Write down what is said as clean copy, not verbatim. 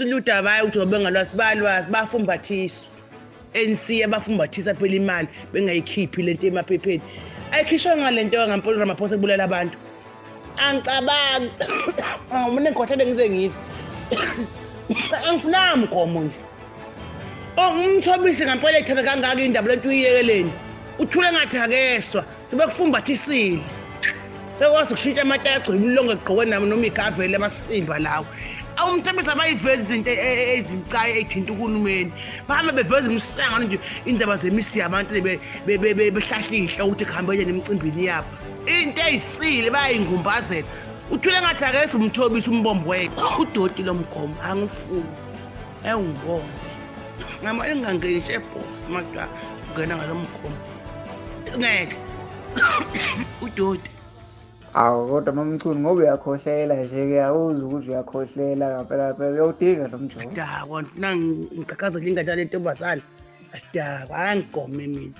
ukuthi uLuda baye ukuthi bengalwazi balwazi bafumbathiswa NC abafumbathisa phela imali bengayikhiphi lento emaphepheni ayikhishwa ngalento ngampolo Ramaphosa kubulala abantu angicabangi mina ngikhohlele ngize ngize angifuna mgomo nje umthobisi ngampolo ethebe kangaka indaba lento uyiyekeleni uthule ngathi akeswa sebekufumbathisile sekwazi ukushintsha amataya agcwele ulonge egqokwe nami noma igavele amasimba lawo awumthembisa abayiveza izinto ezimcayi ethinta uhulumeni bahamba beveza umsangano nje indaba zemisi yabantu behlahlihla ukuthi kuhambele nemicimbini yabo into eyisile bayingumbazela uthule ngathi akese umthobisa umbombo wekho udoti lomgomo angifuni engibone ngamali ngangisho ebox maka ungena ngalomgomo ngeke udoti awu kodwa mamncuni ngoba uyakhohlela nje-ke awuzi ukuthi uyakhohlela ngampela phela uyawudinga lo mjovo adaba ngifuna ngicakaza nje ingatshana lentombazane adaba angigome mina